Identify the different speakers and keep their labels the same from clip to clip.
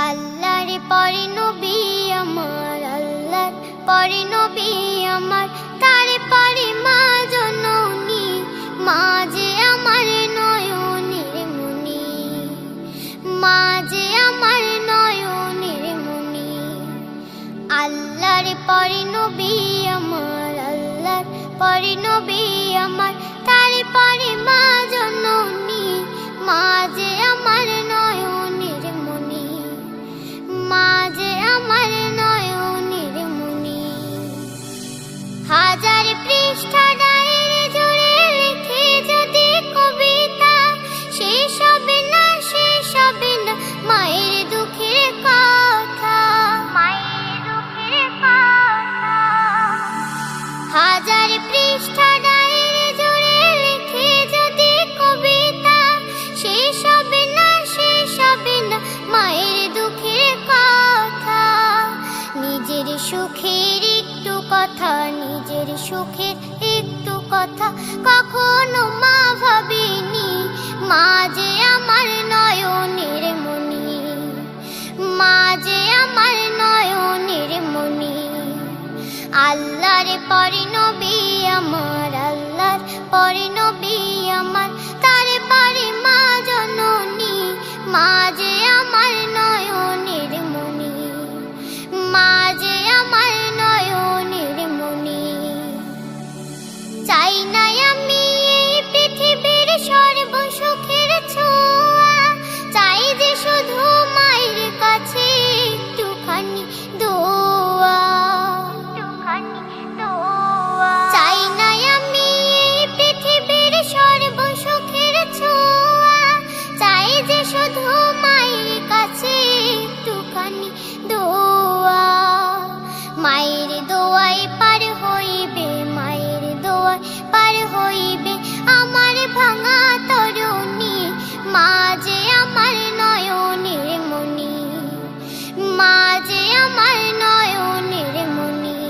Speaker 1: আল্লাহর পরে নবী আমার, আল্লাহর পরে নবী আমার, তারে পরে মা জননী, মা যে আমার নয়নের মনি, মা যে আমার নয়নের মনি। আল্লাহর পরে নবী আমার, আল্লাহর পরে নবী আমার, তারে পরে মা জননী, মা যে আমার নয়নের মনি, মা যে আমার নয়নের মনি। হাজার পৃষ্ঠা ডায়েরি জুড়ে লিখে যদি কবিতা, শেষ হবে না, শেষ হবে না মায়ের দুঃখের কথা, মায়ের দুঃখের কথা। হাজার পৃষ্ঠা ডায়েরি জুড়ে লিখে যদি কবিতা, শেষ হবে না, শেষ হবে না মায়ের দুঃখের কথা। নিজের সুখের একটু কথা, নিজের সুখের একটু কথা কখনো মা ভাবেনি, মা যে আমার নয়নের মনি, মা যে আমার নয়নের মনি। আল্লাহর পরে নবী আমার, আল্লাহর পরে নবী আমার, তারে পরে মা জননী, মা যে আমার নয়নের মনি, মা যে আমার নয়নের মনি। চাই না আমি এই পৃথিবীর সর্বসুখের ছোঁয়া, চাই যে শুধু মায়ের কাছে একটুখানি দোয়া, একটুখানি দোয়া। চাই না আমি এই পৃথিবীর সর্বসুখের ছোঁয়া, চাই যে শুধু মায়ের কাছে একটুখানি দোয়া। মায়ের দোয়ায় পার হইবে, মায়ের দোয়ায় পার হইবে আমার ভাঙা তরুণী, মা যে আমার নয়নের মনি, মা যে আমার নয়নের মনি।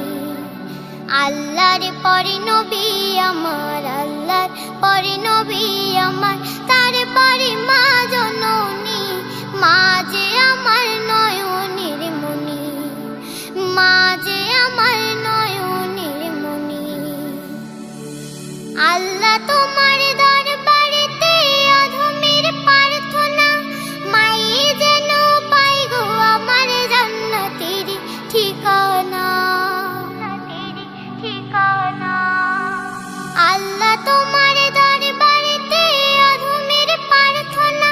Speaker 1: আল্লাহর পরে নবী আমার, আল্লাহর পরে নবী আমার, তারে পরে মা জননী, মা যে আমার নয়নের মনি, মা যে আমার নয়নের মনি। আল্লাহ তোমার দরবারেতে অধমের প্রার্থনা, মায়ে যেন পাই গো আমার জান্নাতের ঠিকানা, ঠিকানা। আল্লাহ তোমার দরবারেতে অধমের প্রার্থনা,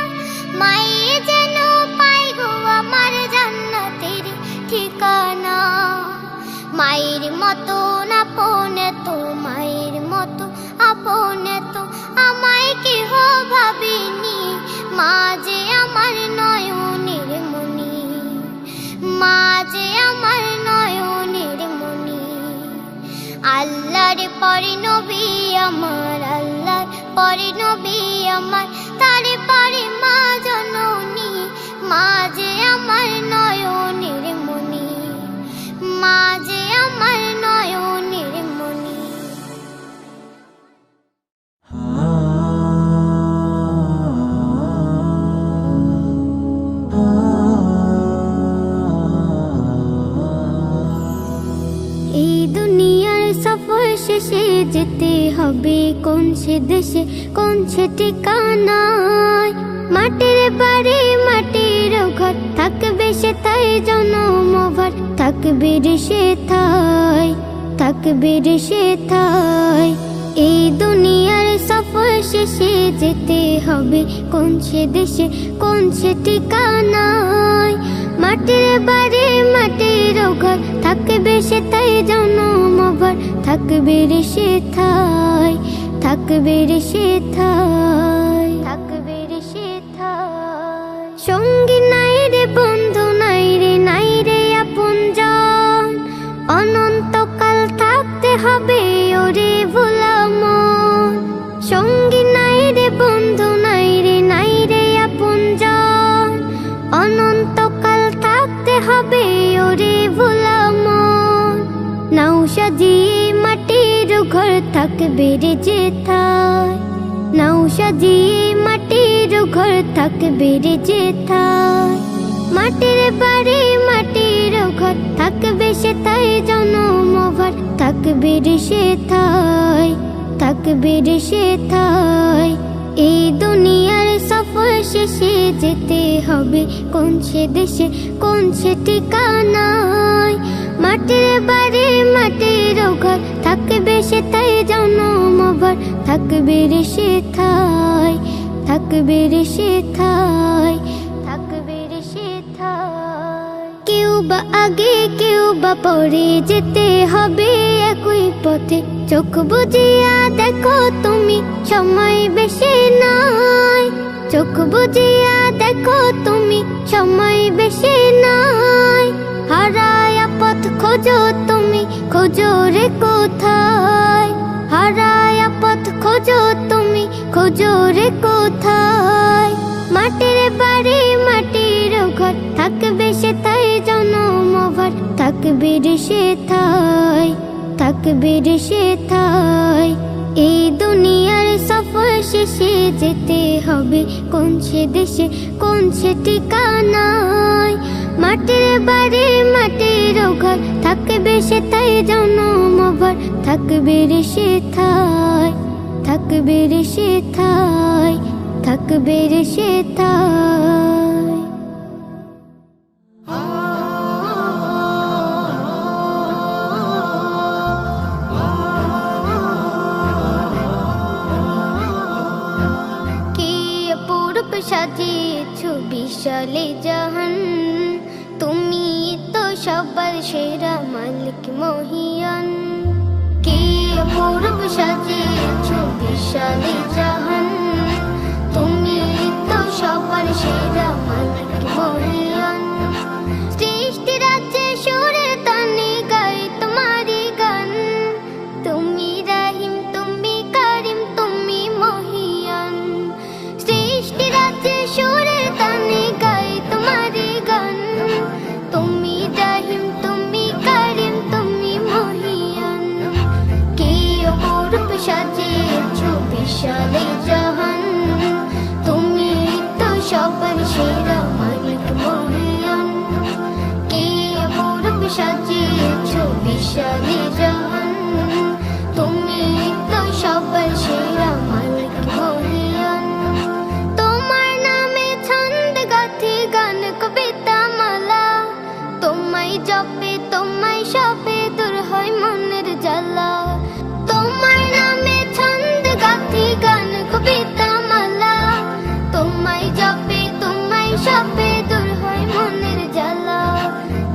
Speaker 1: মায়ে যেন পাই গো আমার জান্নাতের ঠিকানা। মায়ের মতো আপন তো, মায়ের মতো আপন তো আমায় কেহ ভাবেনি, মা যে আমার নয়নের মনি, মা যে আমার নয়নের মনি। আল্লাহর পরে নবী আমার, আল্লাহর পরে নবী আমার, তারে পরে মা জননী, মা যে আমার নয়নের মনি, মা যে আমার নয়নের মনি। এই দুনিয়ার সফর শেষে যেতে হবে কোন সে দেশে, কোন সে ঠিকানায়। মাটির বাড়ি মাটির ঘর থাকবে সে তাই জনমভর, থাকবে রে সে থাই, থাকবে রে সে থাই। এই দুনিয়ার সফর শেষে যেতে হবে কোন সে দেশে, কোন সে ঠিকানায়। মাটির বাড়ি মাটির ঘর থাকবে সে তাই জনমভর, থাকবে রে সে থাই, থাকবে রে সে থাই, থাকবে রে সে থাই। সঙ্গী নাই রে বন্ধু নাই রে, নাই রে আপনজন, অনন্তকাল থাকতে হবে ওরে ভোলা মন। সঙ্গী নাই রে বন্ধু নাই রে, নাই রে আপনজন, অনন্তকাল থাকতে হবে ওরে ভোলা মন। নাও সাজিয়ে মাটির ঘর থাকবে রে যে থাই, নাও সাজিয়ে মাটির ঘর থাকবে রে যেথায়। মাটির বাড়ি মাটির ঘর থাকবে সে তাই জনমভর তাকবীর সে ঠাই তাকবীর সে ঠাই এই দুনিয়ার সফর শেষে যেতে হবে কোন সে দেশে কোন সে ঠিকানায় মাটির বাড়ি মাটির ঘর থাকবে সে তাই জনমভর তাকবীর সে ঠাই তাকবীর সে ঠাই তাকবীর সে ঠাই কেউ বা আগে কেউ বা পরে যেতে হবে একই পথে চোখ বুজিয়া দেখো তুমি সময় বেশি নাই চোখ বুজিয়া দেখো তুমি সময় বেশি নাই হারায়া পথ খোঁজো তুমি খোঁজো রে কোথায় হারায়া পথ খোঁজো তুমি খোঁজো রে কোথায় মাটির বাড়ি মাটির ঘর থাকবে সে তাই জনমভর তাকবীর সে ঠাই তাকবীর সে ঠাই এই দুনিয়ার সফর শেষে যেতে হবে কোন সে দেশে কোন সে ঠিকানায় মাটির বাড়ি মাটির ঘর থাকবে সে তাই জনমভর তাকবীর সে ঠাই তাকবীর সে ঠাই তাকবীর সে ঠাই সাজিয়েছ বিশালে জাহান তুমি তো সবার সেরা মালিক মহিয়ান কে অপূর্ব সাজিয়েছ বিশালে জাহান তুমি তো সবার সেরা মালিক মহিয়ান সৃষ্টি রাজ্যে সুরের তানে গাই তোমারই গান তুমি রাহিম তুমি কারিম তুমি মহিয়ান সৃষ্টি রাজ্যে সুরের তানে গাই তোমারই গান তুমি রাহিম তুমি কারিম তুমি মহিয়ান কে অপূর্ব সাজিয়েছ বিশালে জাহান তুমি তো সবার সেরা মালিক মহিয়ান কে অপূর্ব সাজিয়েছ বিশালে জাহান তুমি তো সবার সেরা মালিক মহিয়ান তোমার নামে ছন্দ গাথি গান কবিতা মালা তোমায় জপে তোমায় সপে দূর হয় মনের জ্বালা তোমার নামে ছন্দ গাথি গান কবিতা মালা তোমায় জপে তোমায় সপে দূর হয় মনের জ্বালা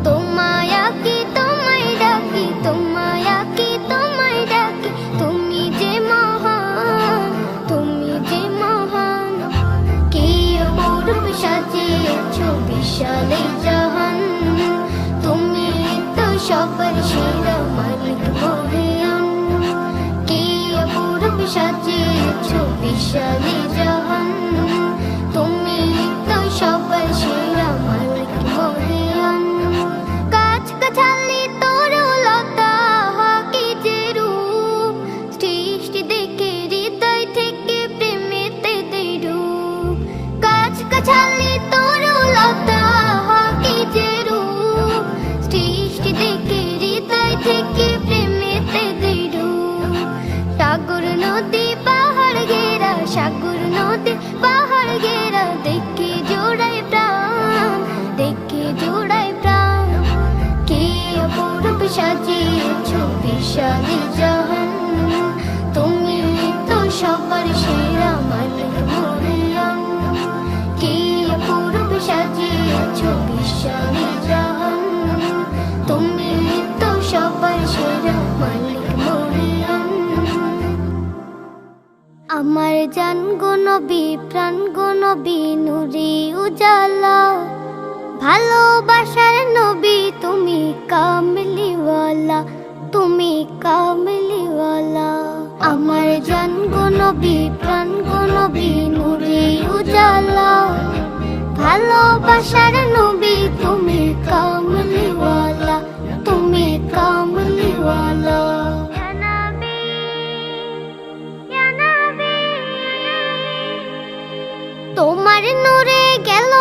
Speaker 1: তোমায় আঁকি তোমায় ডাকি তোমায় আঁকি তোমায় ডাকি তুমি যে মহান তুমি যে মহান কে অপূর্ব সাজিয়েছ বিশালে জাহান তুমি তো সবার সেরা মালিক মহিয়ান কে অপূর্ব সাজিয়েছ বিশালে জাহান তুমি তো সবার সেরা মালিক মহিয়ান গাছ গাছালি তরুলতা কি যে রূপ সৃষ্টি দেখে হৃদয় থেকে প্রেমেতে দেই রূপ গাছ গাছালি তরুলতা কি যে রূপ সৃষ্টি দেখে হৃদয় থেকে প্রেমেতে দেই রূপ সাগর নদী পাহাড় ঘেরা সাগর নদী পাহাড় ঘেরা দেখে জোড়ায় প্রাণ দেখে জোড়ায় প্রাণ কে অপূর্ব সাজিয়েছ বিশালে জাহান তুমি তো সবার সেরা মালিক মহিয়ান কে অপূর্ব সাজিয়েছ বিশালে জাহান তুমি তো সবার সেরা মালিক মহিয়ান আমার জান গো নবী প্রাণ গো নবী নূরে উজালা ভালোবাসার নবী তুমি কামলিওয়ালা তুমি কামলিওয়ালা আমার জান গো নবী প্রাণ গো নবী নূরে উজালা ভালোবাসার নবী তুমি কামলিওয়ালা তুমি কামলিওয়ালা তোমার নূরে গেল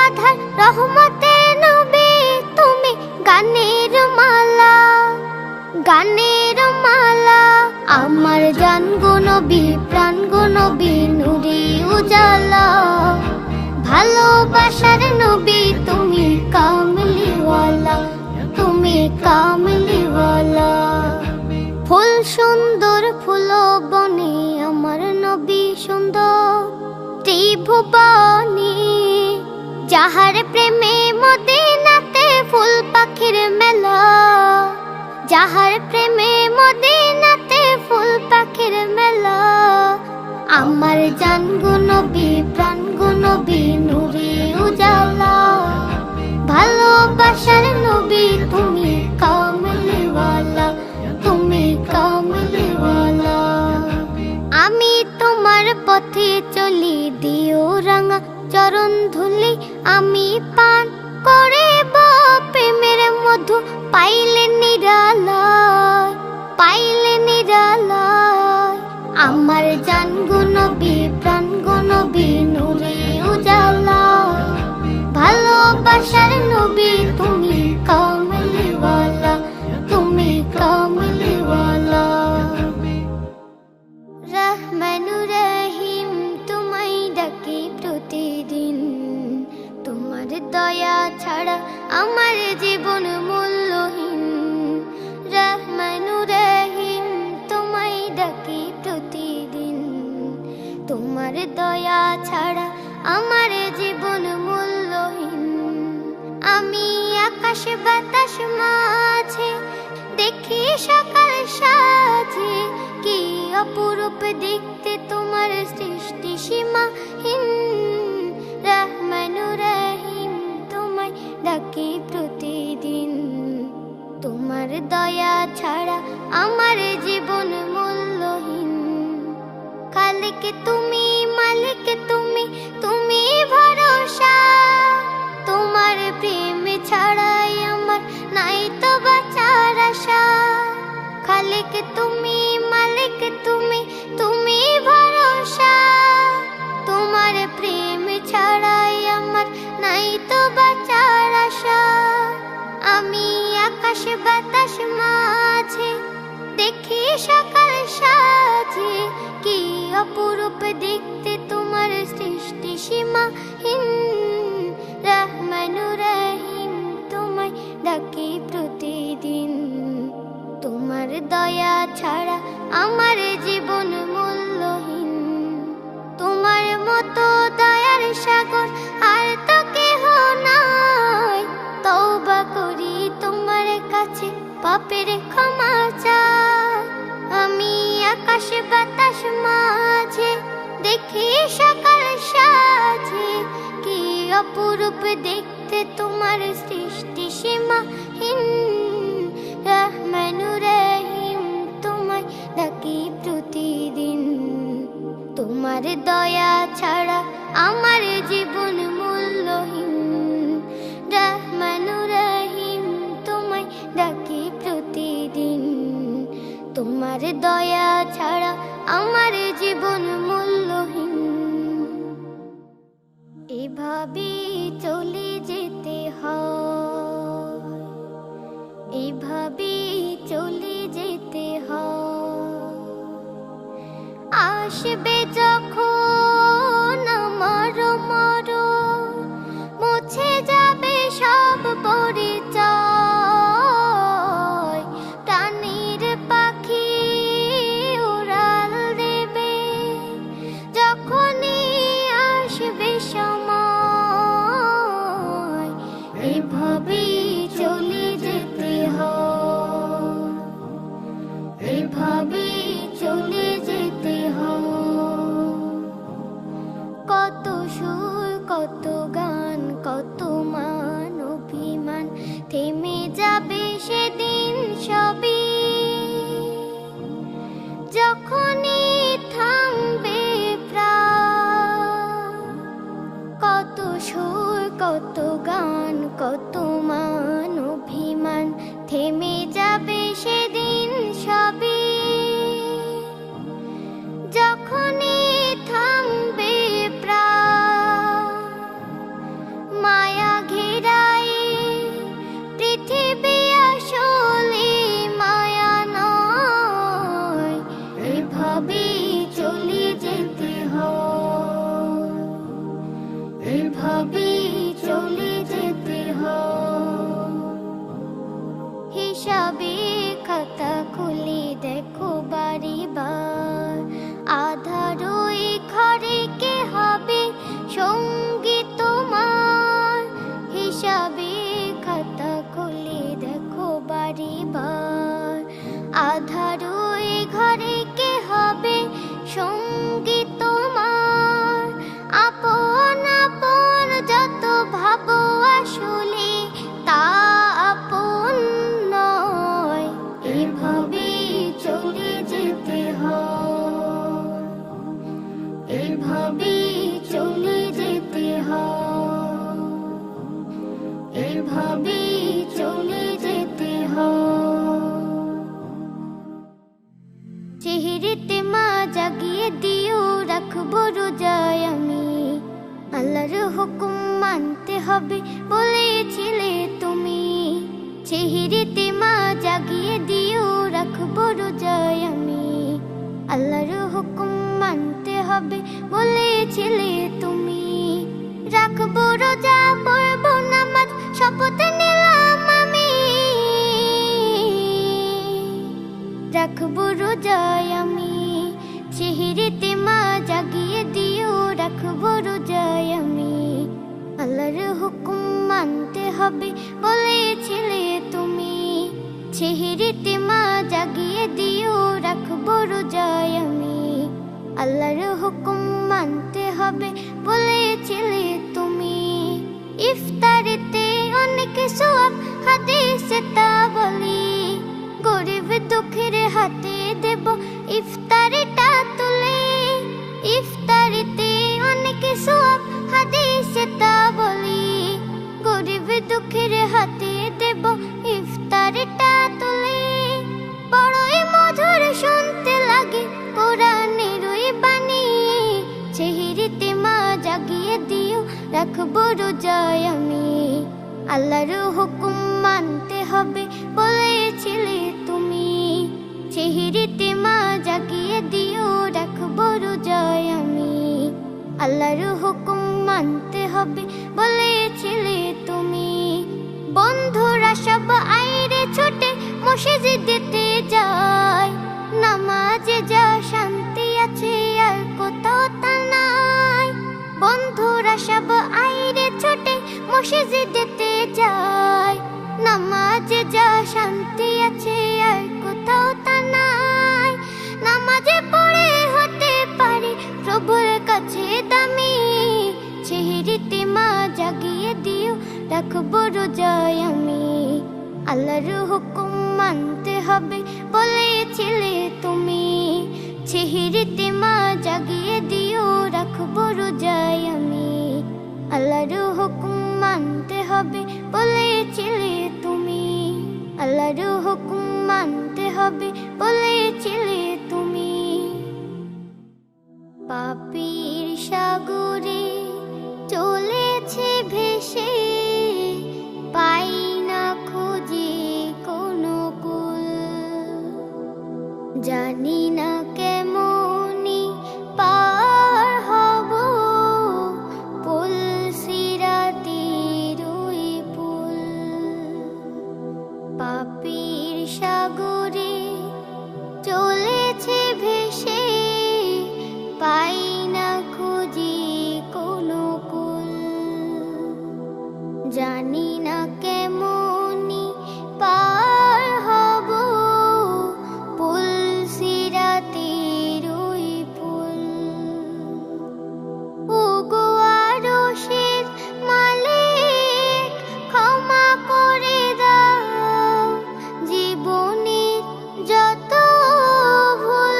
Speaker 1: আধার রহমতে ভালোবাসার নবী তুমি কামলিওয়ালা, তুমি কামলিওয়ালা। ফুল সুন্দর ফুল বনে আমার নবী সুন্দর, ত্রিভুবনে যাহার প্রেমে মদিনাতে ফুল পাখির মেলা, যাহার প্রেমে মদিনাতে ফুল পাখির মেলা। আমার জান গো নবী প্রাণ গো নবী নূরে উজালা, ভালোবাসার নবী তুমি কামলিওয়ালা, তুমি কামলিওয়ালা। আমি তোমার পথে চলি দিও রাঙা চরণ ধুলি, আমি পান করিব প্রেমের মধু পাইলে নিরালয়, পাইলে নিরালয়। আমার জান গো নবী প্রাণ গো নবী নূরে উজালা, ভালোবাসার নবী তুমি কামলিওয়ালা, তুমি কামলিওয়ালা। রহমানুর রহিম তোমায় ডাকি প্রতিদিন, তোমার দয়া ছাড়া আমার জীবন মূল্যহীন। রহমানুর রহিম তোমায় ডাকি প্রতিদিন, তোমার দয়া ছাড়া আমার জীবন মূল্যহীন। আমি আকাশ বাতাস মাঝে দেখি সকাল সাজে, কি অপরূপ দেখতে তোমার সৃষ্টি সীমাহীন। রহমানুর রহিম তোমায় ডাকি প্রতিদিন, তোমার দয়া ছাড়া আমার জীবন মূল্যহীন। খালিক তুমি মালিক তুমি, তুমি ভরসা, তোমার প্রেম ছাড়াই আমার নাই তো বাঁচার আশা। খালিক তুমি মালিক তুমি, তুমি ভরসা, তোমার প্রেম ছাড়াই আমার নাই তো বাঁচার আশা। আমি আকাশ বাতাস মাঝে দেখি সকাল সাজে, কি অপরূপ দেখতে তোমার সৃষ্টি সীমাহীন। রহমানুর রহিম তোমায় ডাকি প্রতিদিন, তোমার দয়া ছাড়া আমার জীবন মূল্যহীন। তোমার মতো দয়ার সাগর আর তো কেহ নাই, তওবা করি তোমার কাছে পাপের ক্ষমা চাই। আমি আকাশ বাতাস মাঝে দেখি সকাল সাজে, কি অপরূপ দেখতে তোমার সৃষ্টি সীমাহীন। রহমানুর রহিম তোমায় ডাকি প্রতিদিন, তোমার দয়া ছাড়া আমার জীবন মূল্যহীন। রহমানুর রহিম তোমায় ডাকি প্রতিদিন, তোমার দয়া ছাড়া আমার জীবন মূল্যহীন। এভাবে চলে যেতে হয়, এভাবে চলে যেতে হয়। আসবে যখন আমার মরণ, মুছে যাবে সব পরিচয়। প্রাণীর পাখি উড়াল দেবে যখনই আসবে সময়। এভাবেই চলে যেতে হয়, এভাবেই চলে যেতে হয়। কত সুর কত গান কত মান অভিমান থেমে যাবে সেদিন সবই, যখনই থামবে প্রাণ। কত সুর কত গান কত মান অভিমান থেমে যাবে সেদিন সবই, যখনই থামবে প্রাণ। মায়া ঘেরাই পৃথিবী আসলে মায়া নয়। এভাবেই চলে যেতে হয়, এভাবে আধারো এ ঘরে কে হবে সঙ্গী তোমার? আপন আপন যত ভাবো আসলে তা আপন নয়। এভাবে চলে যেতে হয়, এভাবে চলে যেতে হয়, এভাবে চলে যেতে হয়। চেহারাতে মা জাগিয়ে দিও, রাখবো রোজায় আমি। আল্লাহর হুকুম মানতে হবে বলেছিলে তুমি। চেহারাতে মা জাগিয়ে দিও, রাখবো রোজায় আমি। আল্লাহর হুকুম মানতে হবে বলেছিলে তুমি। রাখবো রোজা, পড়বো নামাজ, শপথ নিলাম আমি। রাখবো রোজায় আমি। চেহারাতে মা জাগিয়ে দিও, রাখবো রোজায় আমি। আল্লাহর হুকুম মানতে হবে বলেছিলে তুমি। চেহারাতে মা জাগিয়ে দিও, রাখবো রোজায় আমি। আল্লাহর হুকুম মানতে হবে বলেছিলে তুমি। ইফতারিতে অনেক সওয়াব হাদিসে তা বলি। গরিব দুঃখের হাতে দেব ইফতারিটা তুলে। ইফতারিতে অনেক সওয়াব হাদিসে তা বলি। গরিব দুঃখের হাতে দেব ইফতারিটা তুলে। বড়ই মধুর শুনতে লাগে কোরআনের ওই বাণী। চেহারাতে মা জাগিয়ে দিও, রাখবো রোজায় আমি। আল্লাহর হুকুম মানতে হবে বলেছিলে তুমি। চেহারাতে মা জাগিয়ে দিও, রাখবো রোজায় আমি। আল্লাহর হুকুম মানতে হবে বলেছিলে তুমি। বন্ধুরা সব আইরে ছুটে মসজিদেতে যায়। নামাজে যা শান্তি আছে আর কোথাও তা নাই। বন্ধুরা সব আইরে ছুটে মসজিদেতে যায়। নামাজে যা শান্তি আছে আর কোথাও তা নাই। নামাজে পড়ে হতে পারে প্রভুর কাছে দামি। চেহারাতে মা জাগিয়ে দিও, রাখবো রোজায় আমি। আল্লাহর হুকুম মানতে হবে বলেছিলে তুমি। চেহারাতে মা জাগিয়ে দিও, রাখবো রোজায় আমি। আল্লাহর হুকুম মানতে হবে বলেছিলে তুমি। আল্লাহর হুকুম মানতে হবে বলেছিলে তুমি। পাপীর সাগরে চলেছে ভেসে, পাই না খুঁজে কোনো কুল। জানি না কেমনি পার হব পুল সিরাতের ওই পুল। পাপীর সাগরে চলেছে ভেসে, পাই না খুঁজে কোনো কুল। জানি না কেমনি পার হব পুল সিরাতের ওই পুল। ওগো আরশের মালিক, ক্ষমা করে দাও জীবনের যত ভুল।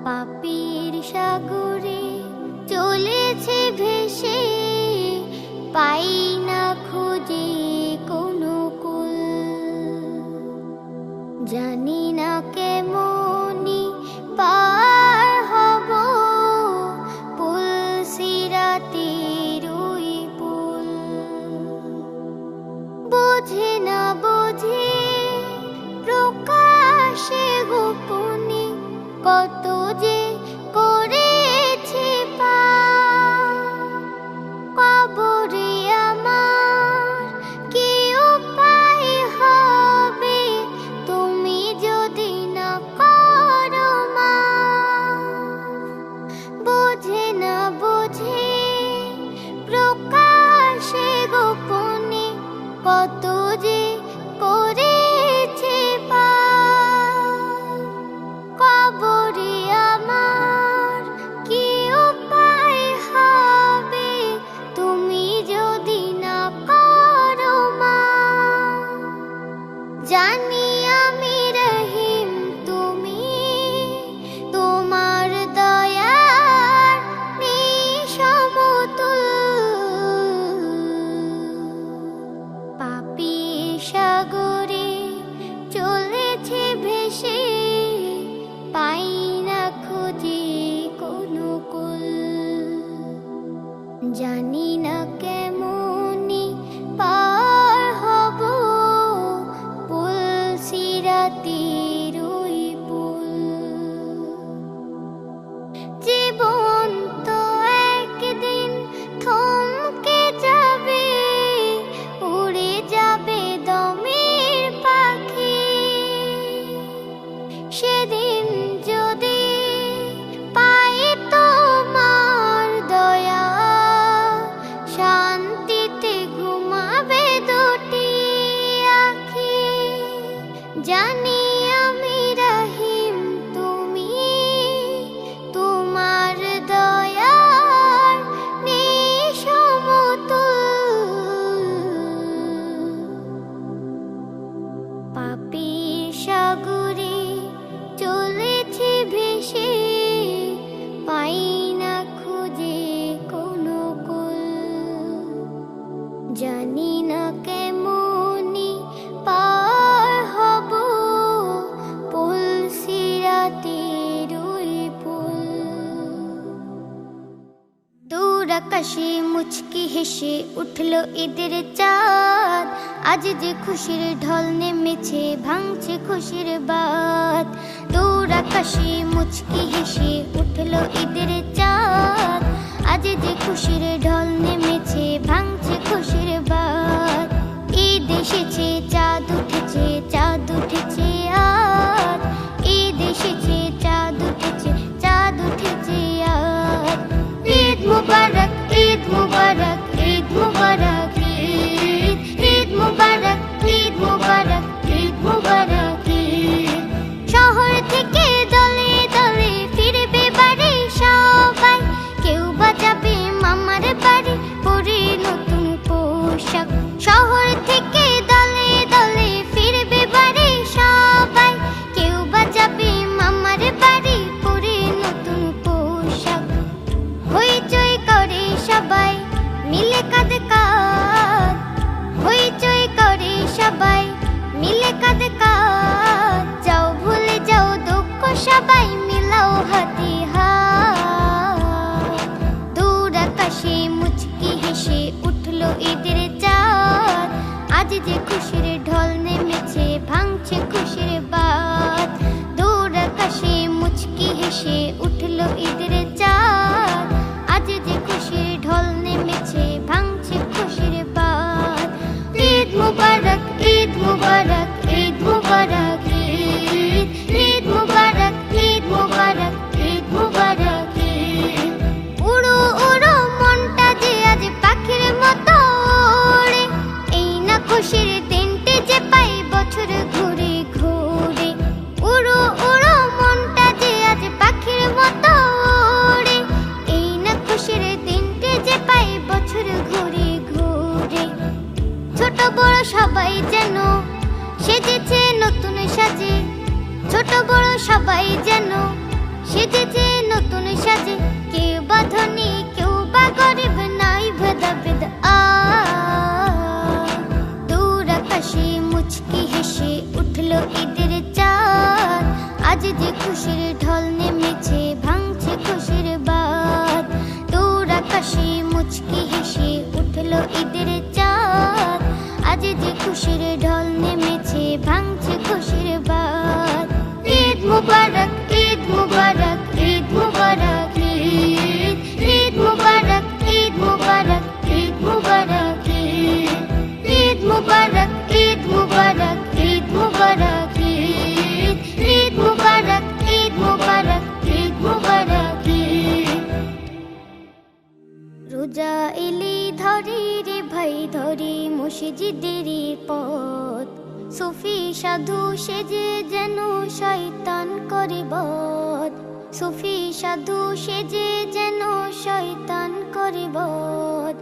Speaker 1: পাপীর সাগরে চলেছে ভেসে, পাই না খুঁজে কোনো কুল। জানি না কেমনি পার হব পুল সিরাতের ওই পুল। বোঝে না বোঝে প্রকাশে গোপনে কত যে করেছে পাপ। কবরে আমার কি উপায় হবে তুমি যদি না করো মাফ। বোঝে না বোঝে প্রকাশে গোপনে কত যে করেছে জানি না কেমনি পার হব পুল সিরাতের ওই পুল। জীবন তো একদিন থমকে যাবে, উড়ে যাবে দমের পাখি। সেদিন যদি পাই তোমার দয়া, শান্তিতে ঘুমাবে দুটি আখি। জানি আমি রহিম তুমি, তোমার দয়ার নেই সমতুল। পাপীর সাগরে চলেছি ভেসে, পাই না খুঁজে কোনো কুল। জানি না কেমনি পার হব পুল সিরাতের ওই পুল। দূর আকাশে মুচকি হেসে উঠলো ঈদের চাঁদ, আজ যে খুশির ঢল নেমেছে ভাঙছে খুশির বাত। দূর আকাশে মুচকি হেসে উঠলো ঈদের চাঁদ, আজ যে খুশির ঢল নেমেছে ভাঙছে খুশির বাত। ঈদ এসেছে চাঁদ উঠেছে, চাঁদ উঠেছে আজ। ঈদ এসেছে চাঁদ উঠেছে, চাঁদ উঠেছে আজ। ঈদ মুবারক, ঈদ মুবারক, ঈদ মুবারক, ঈদ ঈদ মুবারক, ঈদ মুবারক, ঈদ মুবারক ঈদ। শহর থেকে দলে দলে ফিরবে বাড়ি সবাই, কেউ বা যাবে মামার বাড়ি পরে নতুন পোশাক। শহর থেকে দলে দলে ফিরবে বাড়ি সবাই, কেউ বা যাবে মামার বাড়ি পরে নতুন পোশাক। হইচই করে সবাই মিলে কাঁধে কাঁধ, হইচই করে সবাই মিলে কাঁধে কাঁধ। যাও ভুলে যাও দুঃখ সবাই মিলাও হাতে হাত। দূর আকাশে মুচকি হেসে উঠলো ঈদের চাঁদ, আজ যে খুশির ঢল নেমেছে ভাঙছে খুশির বাত। দূর আকাশে মুচকি হেসে উঠলো ঈদের চাঁদ, আজ যে খুশির ঢল নেমেছে ভাঙছে খুশির বাত। ঈদ মুবারক, ঈদ মুবারক, ঈদ মুবারক ঈদ। ঈদ মুবারক, ঈদ মুবারক, ঈদ মুবারক ঈদ। উড়ো উড়ো মনটা যে আজ পাখির মতো ওড়ে, এই না খুশির দিনটি যে পাই বছর ঘুরে ঘুরে। উড়ো উড়ো মনটা যে আজ পাখির মতো ওড়ে, এই না খুশির দিনটি যে পাই বছর ঘুরে ঘুরে। ছোট বড় সবাই যেন সেজেছে নতুন সাজে, ছোট বড় সবাই যেন সেজেছে নতুন সাজে। কেউ বা ধনী কেউ বা গরিব নাই ভেদাভেদ দূর আকাশে মুচকি হেসে উঠলো ঈদের চাঁদ, আজ যে খুশির ঢল নেমেছে ভাঙছে খুশির বাত। দূর আকাশে মুচকি হেসে উঠলো ঈদের চাঁদ, আজ যে খুশির ঢল নেমেছে ভাঙছে খুশির বাত। ঈদ মুবারক, ঈদ মুবারক, ঈদ মুবারক ঈদ। ঈদ মুবারক, ঈদ মুবারক, ঈদ মুবারক ঈদ। ঈদ মুবারক, ঈদ মুবারক, ঈদ মুবারক ঈদ। ঈদ মুবারক, ঈদ মুবারক, ঈদ মুবারক ঈদ। রোজা এলি ধরে রে ভাই ধরে মসজিদের পথ, সুফি সাধু সেজে যেন শয়তান করে বধ। সুফি সাধু সেজে যেন শয়তান করে বধ।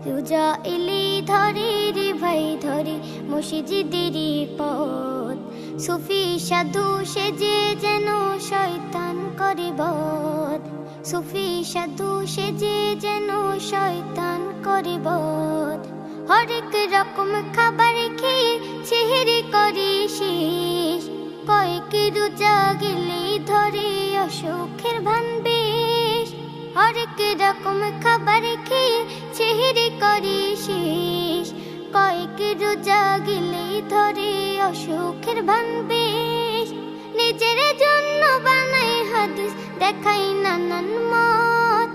Speaker 1: রোজা এলি ধরে রে ভাই ধরে মসজিদের পথ, সুফি সাধু সেজে যেন শয়তান করে বধ। সুফি সাধু সেজে যেন শয়তান করে বধ। হরেক রকম খাবার খেয়ে সেহরি করে শেষ, কয়েক রোজা গেলে ধরে অসুখের ভান বেশ। হরেক রকম খাবার খেয়ে সেহরি করি শেষ, কয়েক রোজা গেলেই ধরে অসুখের ভান বেশ। নিজের জন্য বানাই হাদিস দেখাই নানান মত,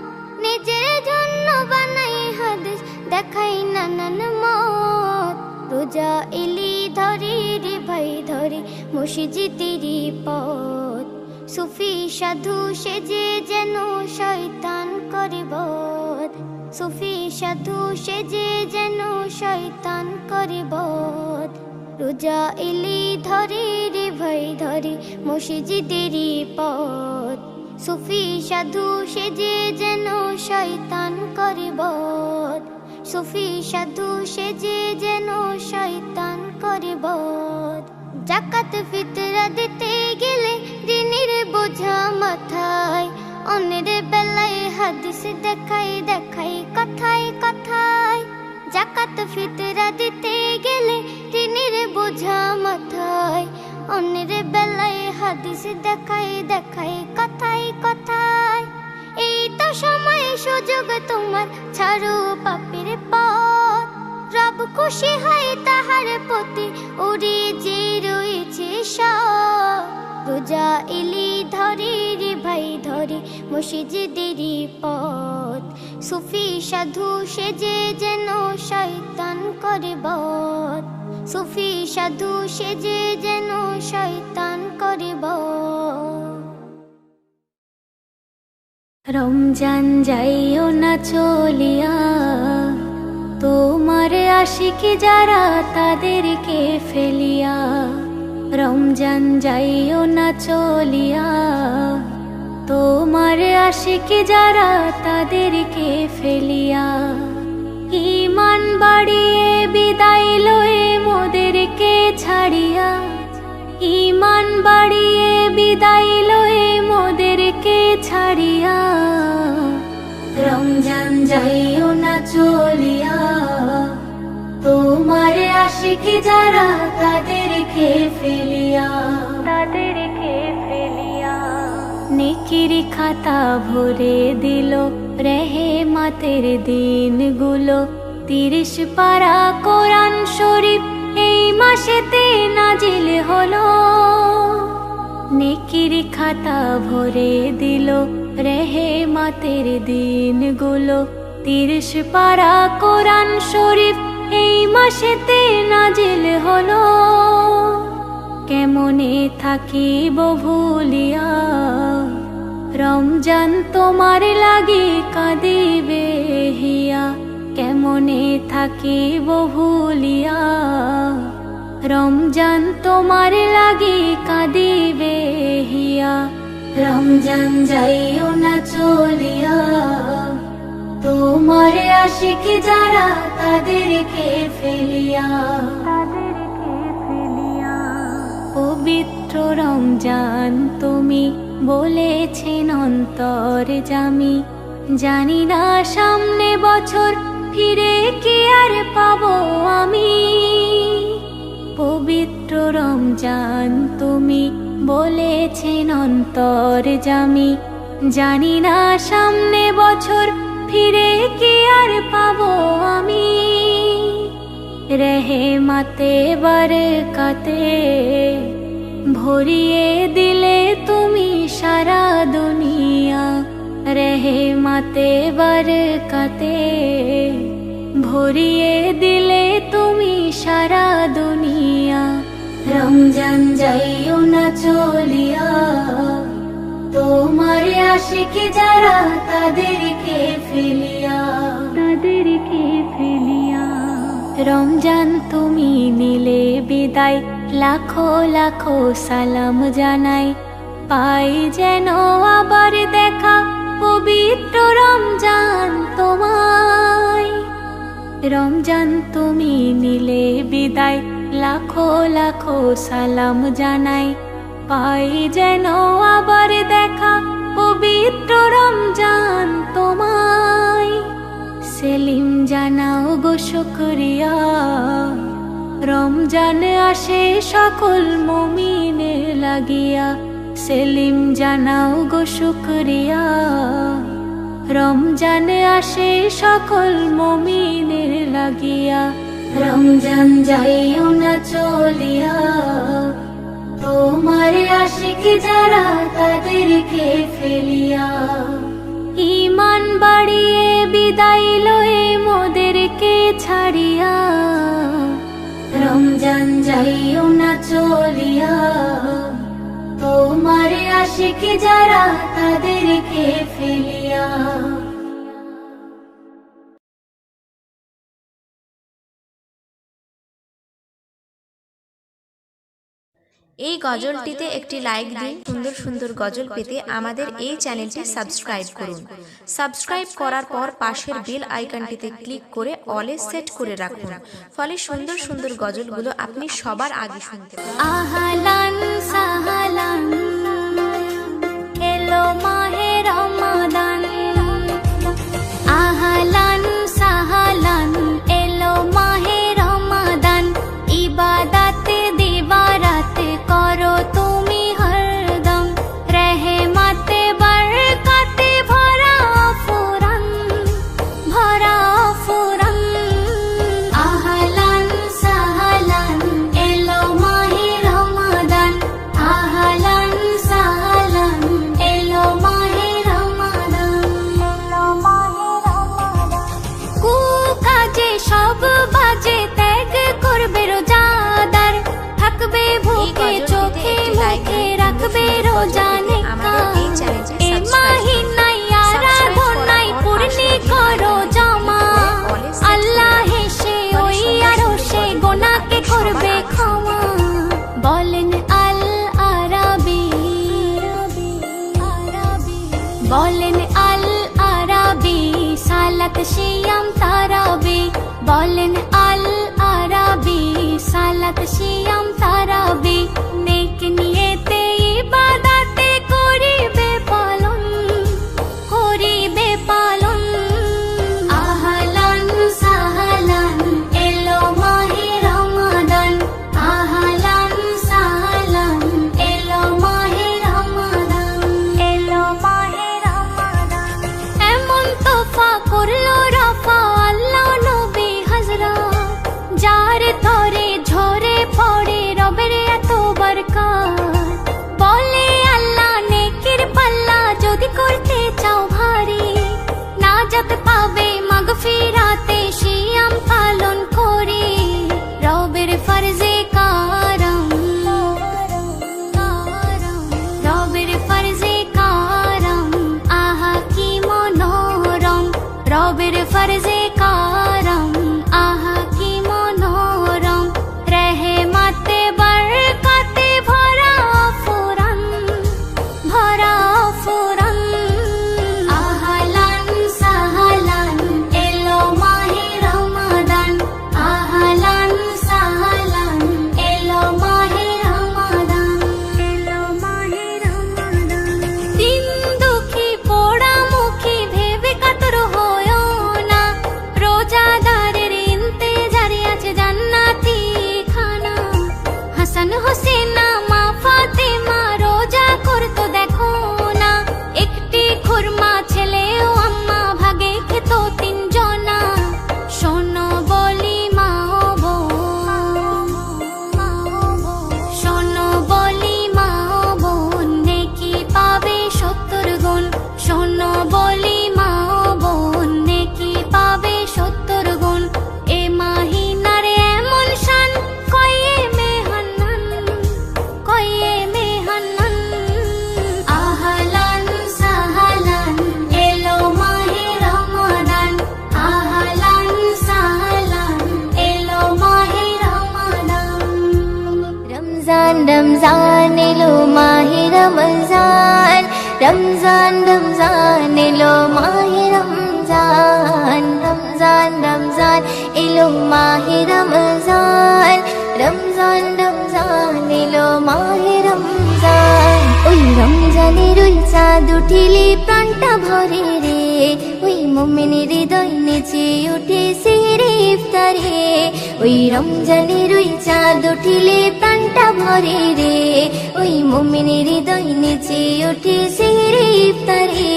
Speaker 1: নিজের জন্য বানাই হাদিস দেখাই নানান মত। রোজা এলি ধরে রে ভাই ধরে মসজিদেরই পথ, সুফি সাধু সেজে যেন শয়তান করে বধ, সুফি সাধু সেজে যেন শয়তান করে বধ। রোজা এলি ধরে রে ভাই ধরে মসজিদেরই পথ, সুফি সাধু সেজে যেন শয়তান করে বধ, সুফি সাধু সেজে যেন শয়তান করে বধ। জাকাত ফিতরা দিতে গেলে ঋণের বোঝা মাথায়, অন্যের বেলায় হাদিস দেখাই দেখাই কথায় কথায়। জাকাত ফিতরা দিতে গেলে ঋণের বোঝা মাথায়, অন্যের বেলায় হাদিস দেখাই দেখাই কথায় কথায়। এই তো সময় সুযোগ তোমার, ছাড়ো পাপের পথ, রব খুশি হয় তাহার প্রতি ওরে যে রয়েছে সব। রোজা এলি ধরে রে ভাই ধরে মসজিদেরই পথ, সুফি সাধু সেজে যেন শয়তান করে বধ, সুফি সাধু সেজে যেন শয়তান করে বধ। রমজান যাইও না চলিয়া, তোমার আশিকি যারা তাদেরকে ফেলিয়া। রমজান যাইও না চলিয়া, তোমার আশিকি যারা তাদেরকে ফেলিয়া। ঈমান বাড়িয়ে বিদায় লয়ে মোদেরকে ছাড়িয়া, ঈমান বাড়িয়ে বিদায় লয়ে মোদেরকে ছাড়িয়া। রমজান যাইও না চলিয়া, তোমার আশিকি যারা তাদেরকে ফেলিয়া, তাদেরকে ফেলিয়া। নেকির খাতা ভরে দিল রেহেমাতের দিনগুলো, 30 পারা কোরআন শরীফ এই মাসেতে নাজিল হলো। নেকির খাতা ভরে দিল রেহেমাতের দিনগুলো, 30 পারা কোরআন শরীফ এই মাসেতে নাজিল হলো। কেমনে থাকিব ভুলিয়া, রমজান তোমার লাগি কাঁদিবে হিয়া। কেমনে থাকিব ভুলিয়া, রমজান তোমার লাগি কাঁদিবে হিয়া। রমজান যাইও না চলিয়া, তোমার আশিকি যারা তাদেরকে ফেলিয়া, তাদেরকে ফেলিয়া। পবিত্র রমজান তুমি বলেছেন অন্তর জামি, জানি না সামনে বছর ফিরে কি আর পাবো আমি। পবিত্র রমজান তুমি বলেছেন অন্তর জামি, জানি না সামনে বছর ফিরে কি আর পাবো আমি। রেহেমাতে বারকাতে ভরিয়ে দিলে তুমি সারা দুনিয়া, রেহেমাতে বারকাতে ভরিয়ে দিলে তুমি সারা দুনিয়া। রমজান যাইও না চলিয়া, তোমার আশিকি যারা তাদেরকে ফেলিয়া, তাদেরকে ফেলিয়া। রমজান তুমি নিলে বিদায়, লাখো লাখো সালাম জানাই, পাই যেন আবার দেখা পবিত্র রমজান তোমায়। রমজান তুমি নিলে বিদায়, লাখো লাখো সালাম জানাই, পাই যেন আবার দেখা পবিত্র রমজান তোমায়। সেলিম জানাও গো শুকরিয়া, রমজান আসে সকল মুমিনের লাগিয়া। সেলিম জানাও গো শুকরিয়া,
Speaker 2: রমজানে আসে সকল মুমিনের লাগিয়া, রমজান যাইও না চলিয়া, তোমার আশিক যারা তাদেরকে ফেলিয়া। ঈমান বাড়িয়ে বিদায় লয়ে মোদেরকে ছাড়িয়া, রমজান যাইও না চলিয়া, তোমার আশিক যারা তাদেরকে ফেলিয়া।
Speaker 3: এই গজলটিতে একটি লাইক দিন। সুন্দর সুন্দর গজল পেতে আমাদের এই চ্যানেলটি সাবস্ক্রাইব করুন। সাবস্ক্রাইব করার পর পাশের বেল আইকনটিতে ক্লিক করে অলে সেট করে রাখুন, ফলে সুন্দর সুন্দর গজলগুলো আপনি সবার আগে শুনতে পাবেন।
Speaker 2: আহলান সাহলান এলো মাহে রমাদান, আহলান সাহলান এলো মাহে রমাদান, ইবাদতে দিবারাতে করো তুমি হরদম, রহমতে বরকতে ভরা ফুরান, ভরা ফুরান। আহলান সাহলান এলো মাহে রমাদান, আহলান সাহলান এলো মাহে রমাদান, এলো মাহে রমাদান। কুকাজে সব বাজে ত্যাগ করবে রোজাদার, থাকবে ভুকে চোখে মুখে রাখবে রোজা নেকার। এ মাহিনায় আরাধনায় পূর্ণি করো জমা, আল্লাহ হেসে ওই আরশে গোনাকে করবে ক্ষমা। বলেন আল আরাবি, বলেন আল আরাবি সালাত সিয়াম তারাবি, বলেন আল আরাবি সালাত সিয়াম তারাবি, নেক নিয়েতে ইবাদতে করিবে পালন, করিবে পালন। আহলান সাহলান এলো মাহে রমাদান, আহলান সাহলান এলো মাহে রমাদান, এলো মাহে রমাদান। এমন তোফা করলো রফা আল্লাহ নবী হযরত, যার তরে ঝরে পড়ে রবের এত বরকত। বলে আল্লাহ নেকির পাল্লা যদি করতে চাও ভারী, নাজাত পাবে মাগফিরাতে সিয়াম পালন করে, রবের ফরজে কারম, রবের ফরজে কারম, আহা কি মনোরম, রবের ফরজে কারম, আহা কি মনোরম, রহমতে বরকতে ভরা ফুরান, ভরা ফুরান। আহলান সাহলান এলো মাহে রমাদান, আহলান সাহলান এলো মাহে রমাদান, এলো মাহে রমাদান। দিন দুঃখী পোড়া মুখী ভেবে কাতর হয়ো না, রোজাদারের ইন্তেজারে আছে জান্নাতি খানা। হাসান হোসেনা মা ফাতেমা রোজা করতো দেখো না, একটি খুরমা ছেলে ও আম্মা ভাগে খেত তিনজনা। শোনো বলি মা ও বোন, শোনো বলি মা ও বোন, নেকি পাবে 70 গুণ। শোনো বলি মা ও বোন, নেকি পাবে 70 গুণ। এ মাহিনার এমন শান কয়ে মেহান্নান, কয়ে মেহান্নান। আহলান সাহলান এলো মাহে রমাদান, আহলান সাহলান এলো মাহে রমাদান। রমজান রমজান এলো মাহে রমজান, রমজান রমজান এলো মাহে রমজান, রমজান রমজান এলো মাহে রমজান, রমজান রমজান এলো মাহে রমজান। ওই রমজানের ওই চাঁদ উঠিলে প্রাণটা ভরে রে, ওই মুমিনের হৃদয় নেচে উঠে সেহরে ইফতারে,
Speaker 1: ওই রমজানের ওই চাঁদ উঠিলে প্রাণটা ভরে রে, ওই মুমিনের হৃদয় নেচে ওঠে সেহরে ইফতারে।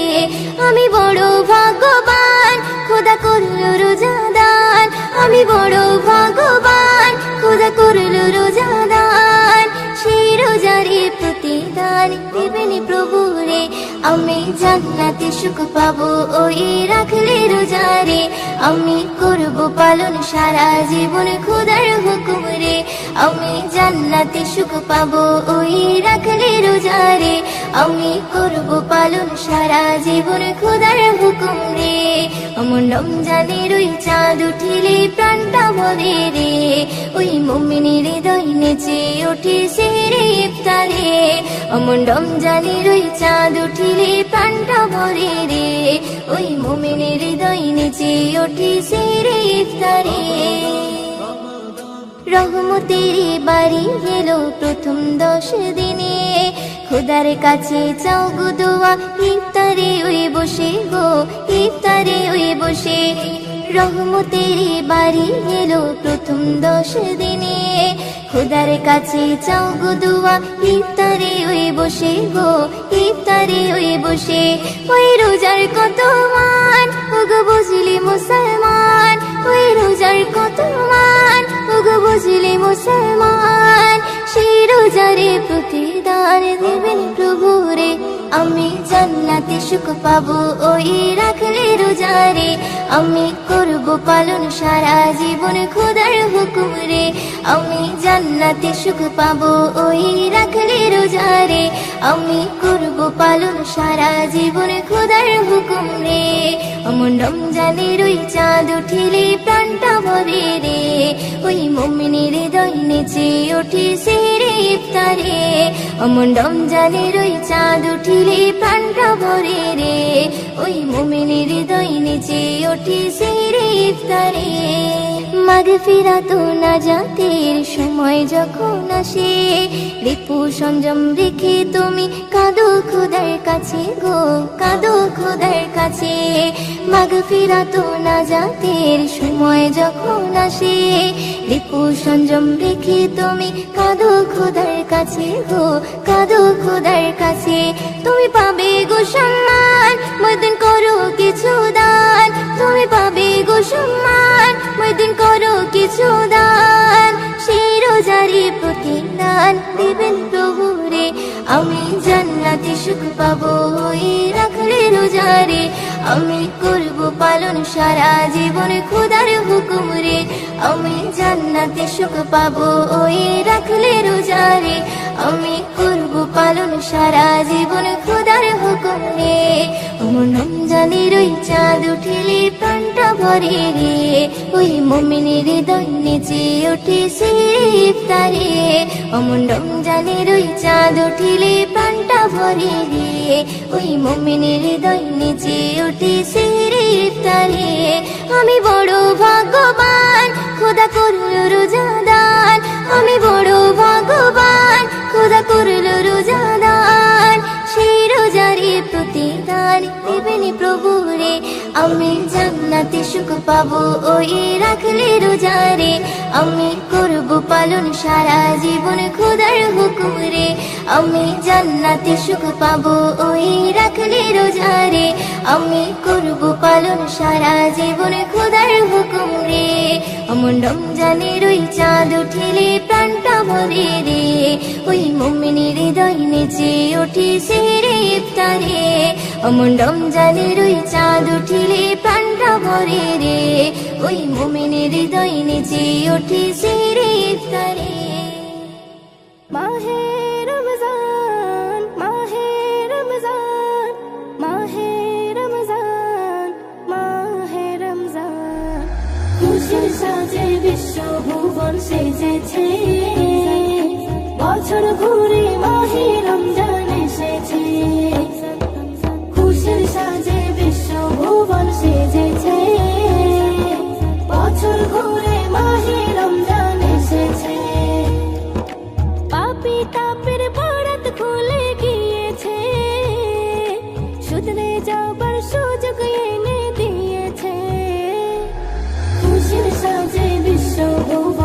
Speaker 1: আমি বড় ভাগ্যবান, খোদা করলো রোজাদার, আমি বড় ভাগ্যবান, খোদা করলো রোজাদার। সেই রোজারে প্রতিদান দেবেন প্রভু রে, আমি জান্নাতে সুখ পাবো ওই রাখলে রোজারে। আমি করব পালন সারা জীবন খোদার হুকুম রে, আমি জান্নাতে সুখ পাবো ওই রাখলে রোজারে। আমি করব পালন সারা জীবন খোদার হুকুম রে। অমন রমজানের ওই চাঁদ উঠিলে প্রাণটা ভরে রে, ওই মুমিনের হৃদয় নেচে ওঠে সেহরে ইফতারে। অমন রমজানের ওই চাঁদ উঠিলে প্রাণটা ভরে রে, ওই মুমিনের হৃদয় নেচে ওঠে সেহরে ইফতারে। রহমতের বাড়ি এলো প্রথম 10 দিনে, খোদার কাছে চাও গো দোয়া ইফতারে ওই বসে গো, ইফতারে ওই বসে। রহমতের বাড়ি এলো প্রথম 10 দিনে, খোদার কাছে চাও গো দোয়া ইফতারে ওই বসে গো, ইফতারে ওই বসে। ওই রোজার কত মান ওগো বুঝলি মুসলমান, ওই রোজার কত মান ওগো বুঝলি মুসলমান। সেই রোজারে প্রতিদান দেবেন প্রভু রে, আমি জান্নাতে সুখ পাবো ওই রাখলে রোজারে। আমি করব পালন সারা জীবন খোদার হুকুম রে, আমি জান্নাতে সুখ পাবো ওই রাখলে রোজারে। আমি করব পালন সারা জীবন খোদার হুকুম রে। অমন রমজানের ওই চাঁদ উঠিলে প্রাণটা ভরে রে, ওই মুমিনের হৃদয় নেচে ওঠে সেহরে ইফতারে। অমন রমজানের ওই চাঁদ উঠিলে প্রাণটা ভরে রে, ওই মুমিনের হৃদয় নেচে ওঠে সেহরে ইফতারে। মাগফিরাত ও নাজাতের সময় যখন আসে, রিপু সংযম রেখে তুমি কাঁদো খোদার কাছে গো, কাঁদো খোদার কাছে। মাগফিরাত ও নাজাতের সময় যখন আসে, রিপু সংযম রেখে তুমি কাঁদো খোদার কাছে গো, কাঁদো খোদার কাছে। তুমি পাবে গো সম্মান, ময়দিন করো কিছু দান, তুমি পাবে গো সম্মান, ময়দিন করো কিছু দান। সেই রোজারে প্রতিদান দেবেন প্রভু রে, আমি জান্নাতে সুখ পাবো ওই রাখলে রোজারে। আমি করব পালন সারা জীবন খোদার হুকুম রে, আমি জান্নাতে সুখ পাবো ওই রাখলে রোজারে। আমি করব পালন সারা জীবন খোদার হুকুম রে। অমন রমজানের ওই চাঁদ উঠিলে প্রাণটা ভরে রে, ওই মুমিনের হৃদয় নেচে ওঠে সেহরে ইফতারে। অমন রমজানের ওই চাঁদ উঠিলে প্রাণটা ভরে রে, ওই মুমিনের হৃদয় নেচে ওঠে সেহরে ইফতারে। আমি বড় ভাগ্যবান, খোদা করলো রোজাদার, আমি বড় ভাগ্যবান, খোদা করলো রোজাদার। সেই রোজারে প্রতিদান দেবেন প্রভু রে, আমি জান্নাতে সুখ পাবো ওই রাখলে রোজারে। আমি করব পালন সারা জীবন খোদার হুকুম রে, আমি জান্নাতে সুখ পাবো ওই রাখলে রোজারে। আমি করব পালন সারা জীবন খোদার হুকুম রে। অমন রমজানের ওই চাঁদ উঠিলে প্রাণটা ভরে রে, ওই মুমিনের হৃদয় নেচে ওঠে সেহরে ইফতারে। অমন রমজানের ওই চাঁদ উঠিলে প্রাণটা ভরে রে, ওই মুমিনের হৃদয় নেচে ওঠে সেহরে ইফতারে।
Speaker 2: মাহে রমজান, মাহে রমজান, মাহে রমজান, মাহে রমজান। খুশির সাজে বিশ্বভুবন সেজেছে, বছর ঘুরে মাহে রমজান এসেছে। খুশির সাজে বিশ্বভুবন সেজেছে, বছর ঘুরে মাহে রমজান এসেছে। পাপী তাপের বরাত খুলে গিয়েছে, শুধরে যাবার সুযোগ এনে দিয়েছে। খুশির সাজে বিশ্বভুবন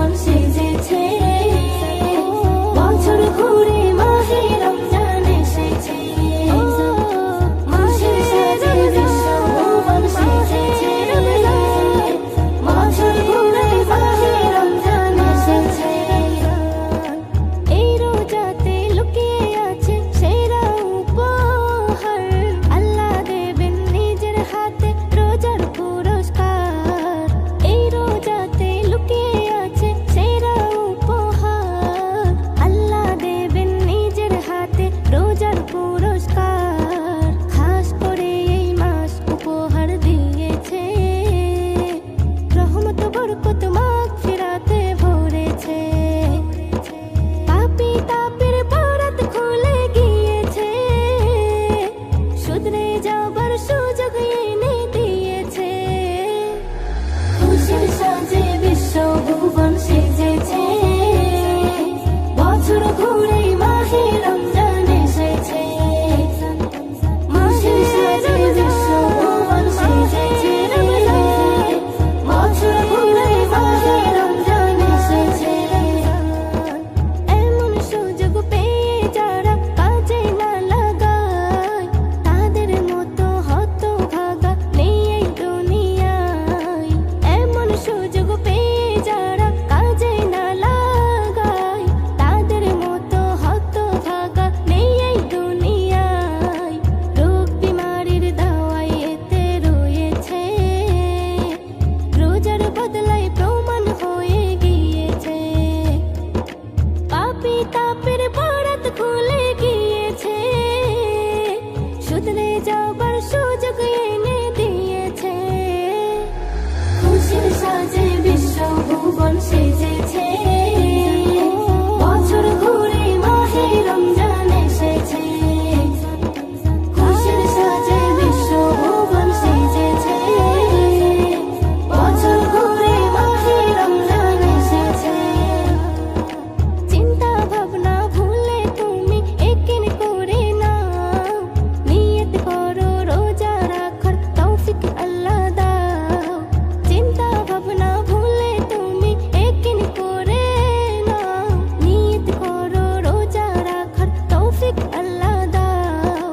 Speaker 1: বরকত মাগফিরাতে ভরেছে। পাপী তাপের পরাত খুলে গিয়েছে, শুধরে যাবার সুযোগ এনে দিয়েছে। খুশির সাজে বিশ্ব ভুবন সেজেছে, বছর ঘুরে মাহে রমজান এসেছে। খুশির সাজে বিশ্ব ভুবন সেজেছে, বছর ঘুরে মাহে রমজান এসেছে। এমন সুযোগ পেয়ে যারা কাজে না লাগায়, তাদের মতো হতভাগা নেই এই দুনিয়ায়। এমন সুযোগ পেয়ে যারা কাজে না লাগায়, তাদের মতো হতভাগা নেই এই দুনিয়ায়। রোগ বিমারির দাওয়াই এতে রয়েছে, রোজার বদলায় প্রমাণ হয়ে গিয়েছে। পাপী তাপের পরাত খুলে গিয়েছে, শুধরে যাবার সুযোগ এনে দিয়েছে। খুশির সাজে বিশ্ব ভুবন সেজেছে, বছর ঘুরে মাহে রমজান এসেছে। খুশির সাজে বিশ্ব ভুবন সেজেছে, বছর ঘুরে মাহে রমজান এসেছে। চিন্তা ভাবনা ভুলে তুমি একিন করে নাও, নিয়ত করো রোজা রাখার তৌফিক আল্লাহ দাও। চিন্তা ভাবনা ভুলে তুমি একিন করে নাও, নিয়ত করো রোজা রাখার তৌফিক আল্লাহ দাও।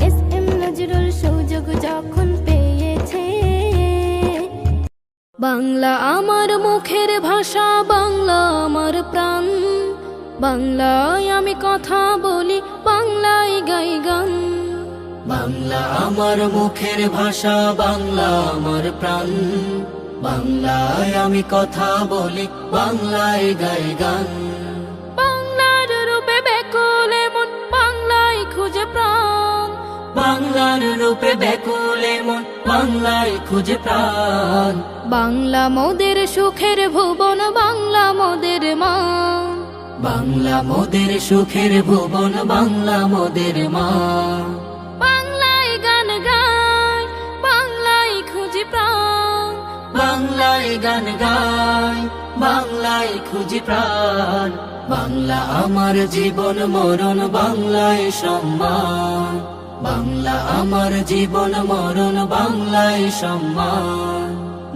Speaker 1: এস.এম. নজরুল সুযোগ যখন পেয়েছে, বাংলা আমার মুখের ভাষা, বাংলা আমার প্রাণ। বাংলায় আমি কথা বলি, বাংলায় গাই গান।
Speaker 4: বাংলা আমার মুখের ভাষা, বাংলা আমার প্রাণ। বাংলায় আমি কথা বলি, বাংলায় গাই গান।
Speaker 1: বাংলার রূপে ব্যাকুল মন, বাংলায় খুঁজে প্রাণ।
Speaker 4: বাংলার রূপে ব্যাকুল মন, বাংলায় খুঁজে প্রাণ।
Speaker 1: বাংলা মোদের সুখের ভুবন, বাংলা মোদের মা।
Speaker 4: বাংলা মোদের সুখের ভুবন, বাংলা মোদের মা।
Speaker 1: বাংলায় গান গায়, বাংলায় খুঁজি প্রাণ।
Speaker 4: বাংলায় গান গায়, বাংলায় খুঁজি প্রাণ। বাংলা আমার জীবন মরণ, বাংলায় সম্মান। বাংলা আমার জীবন মরণ, বাংলায় সম্মান।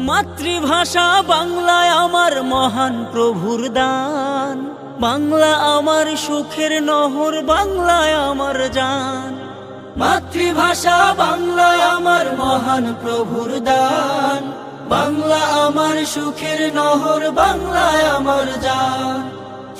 Speaker 4: মাতৃভাষা বাংলায় আমার মহান প্রভুর দান। বাংলা আমার সুখের নহর, বাংলায় আমার জান। মাতৃভাষা বাংলায় আমার মহান প্রভুর দান। বাংলা আমার সুখের নহর, বাংলায় আমার জান।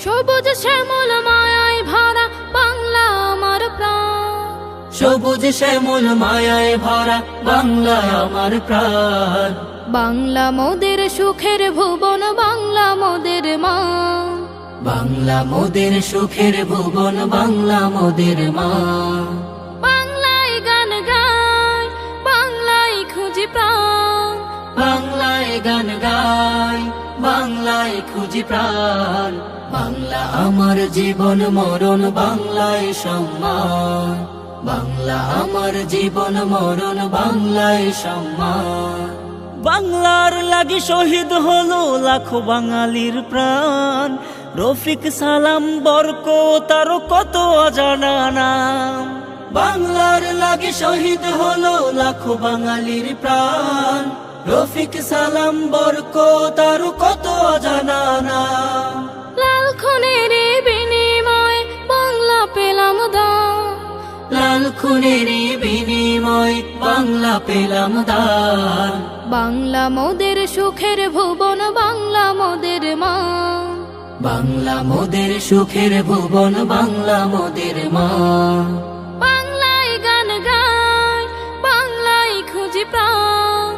Speaker 1: সবুজ শ্যামল মায়ায় ভরা, বাংলা আমার প্রাণ।
Speaker 4: সবুজ শ্যামল মায়ায় ভরা, বাংলায় আমার প্রাণ।
Speaker 1: বাংলা মোদের সুখের ভুবন, বাংলা মোদের মা।
Speaker 4: বাংলা মোদের সুখের ভুবন, বাংলা মোদের মা।
Speaker 1: বাংলায় গান গায়, বাংলায় খুঁজি প্রাণ।
Speaker 4: বাংলায় গান গায়, বাংলায় খুঁজি প্রাণ। বাংলা আমার জীবন মরণ, বাংলায় সম্মান। বাংলা আমার জীবন মরণ, বাংলায় সম্মান। বাংলার লাগি শহীদ হলো লাখো বাঙালির প্রাণ। রফিক সালাম বরক তারও কত অজানা নাম। বাংলার লাগি শহীদ হলো লাখো বাঙালির প্রাণ। রফিক সালাম বরক তারও কত অজানা নাম।
Speaker 1: লাল খুনের বিনিময়ে বাংলা পেলাম দান।
Speaker 4: লাল খুনের বিনিময় বাংলা পেলাম দান।
Speaker 1: বাংলা মোদের সুখের ভুবন, বাংলা মোদের মা।
Speaker 4: বাংলা মোদের সুখের ভুবন, বাংলা মোদের মা।
Speaker 1: বাংলায় গান গায়, বাংলায় খুঁজি প্রাণ।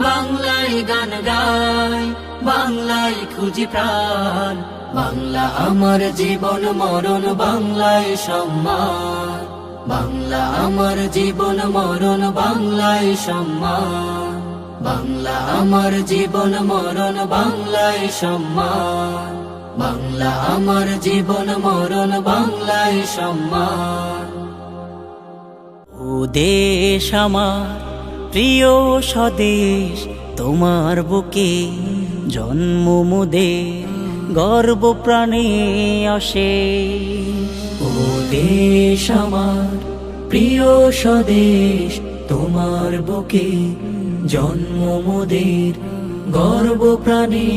Speaker 4: বাংলায় গান গায়, বাংলায় খুঁজি প্রাণ। বাংলা আমার জীবন মরণ, বাংলায় সম্মান। বাংলা আমার জীবন মরণ, বাংলায় সম্মান। বাংলা আমার জীবন মরণ বাংলায় সম্মান, বাংলা আমার জীবন মরণ বাংলায় সম্মান।
Speaker 5: ও দেশ আমার প্রিয় স্বদেশ, তোমার বুকে জন্ম মোদের গর্ব প্রাণে অশেষ।
Speaker 4: ও দেশ আমার প্রিয় স্বদেশ, তোমার বুকে জন্ম মোদের গর্ব প্রাণে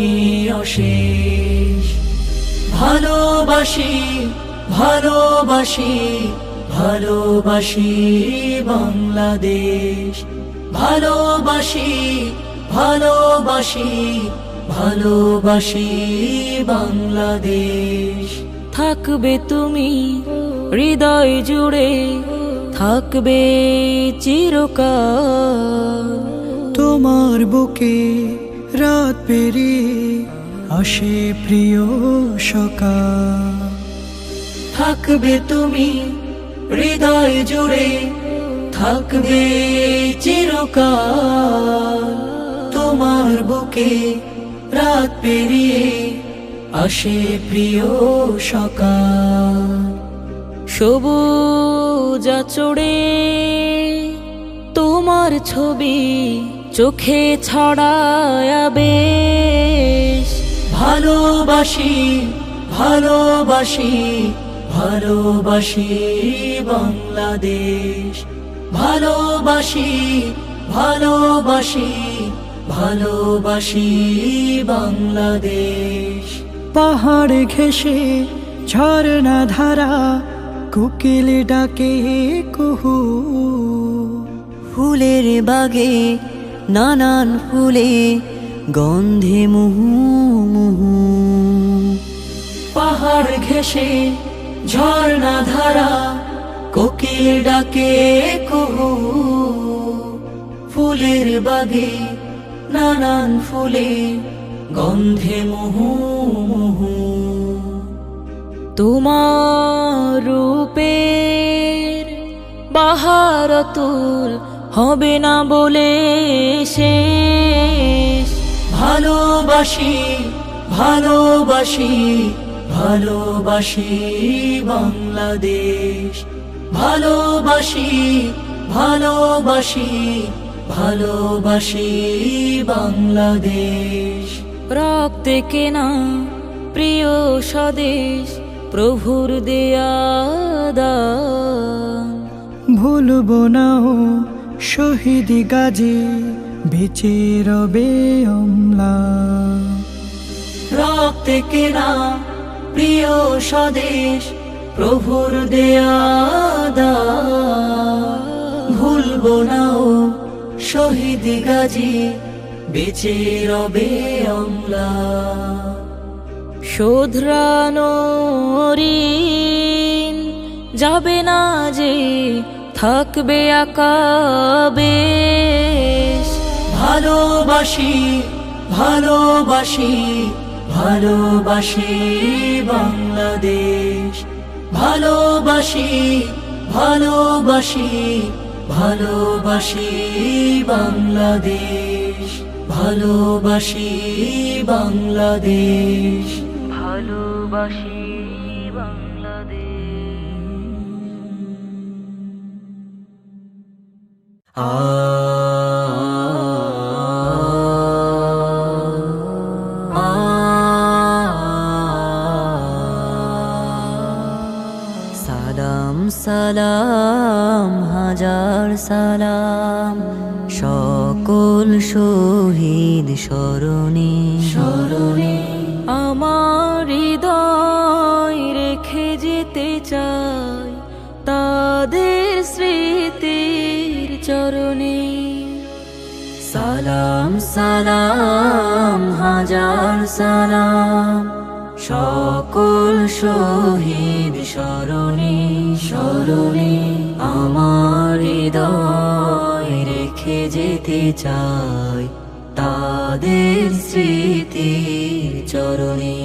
Speaker 4: অশেষ। ভালোবাসি ভালোবাসি ভালোবাসি বাংলাদেশ, ভালোবাসি ভালোবাসি ভালোবাসি বাংলাদেশ।
Speaker 5: থাকবে তুমি হৃদয় জুড়ে, থাকবে চিরকাল।
Speaker 6: তোমার বুকে রাত পেরিয়ে আসে প্রিয় সকাল।
Speaker 4: থাকবে তুমি হৃদয় জুড়ে, থাকবে চিরকাল। তোমার বুকে রাত পেরিয়ে আসে প্রিয় সকাল।
Speaker 5: সবুজ আঁচড়ে তোমার ছবি চোখে ছড়ায় বেশ।
Speaker 4: ভালোবাসি ভালোবাসি ভালোবাসি বাংলাদেশ, ভালোবাসি ভালোবাসি ভালোবাসি বাংলাদেশ।
Speaker 6: পাহাড় ঘেঁষে ঝর্ণা ধারা, কোকিল ডাকে কুহু।
Speaker 5: ফুলের বাগে নানান ফুলে গন্ধে মুহু মুহু।
Speaker 4: পাহাড় ঘেঁষে ঝর্ণা ধারা, কোকিল ডাকে কুহু। ফুলের বাগে নানান ফুলে গন্ধে মুহু মুহু।
Speaker 5: তোমার রূপের বাহার অতুল হবে না বলে শেষ।
Speaker 4: ভালোবাসি ভালোবাসি ভালোবাসি বাংলাদেশ, ভালোবাসি ভালোবাসি ভালোবাসি বাংলাদেশ।
Speaker 5: রক্তে কেনা প্রিয় স্বদেশ, প্রভুর দেয়া দান।
Speaker 6: ভুলবো না ও শহীদ গাজী, বেঁচে রবে অম্লান।
Speaker 4: রক্তে কেনা প্রিয় স্বদেশ, প্রভুর দেয়া দান। ভুলবো না ও শহীদ গাজী, বেঁচে রবে অম্লান।
Speaker 5: শোধরানো ঋণ যাবে না যে, থাকবে আকাবেশ।
Speaker 4: ভালোবাসি ভালোবাসি ভালোবাসি বাংলাদেশ, ভালোবাসি ভালোবাসি ভালোবাসি বাংলাদেশ, ভালোবাসি বাংলাদেশ, ভালোবাসি
Speaker 5: সালাম সালাম হাজার সালাম, সকল শহীদ স্মরণে
Speaker 4: স্মরণে
Speaker 5: আমার হৃদয় রেখে যেতে চাই তাদের স্মৃতির চরণে। সালাম সালাম হাজার সালাম, সকল শহীদ স্মরণে স্মরণে আমার হৃদয় রেখে যেতে চাই তাদের স্মৃতির চরণে।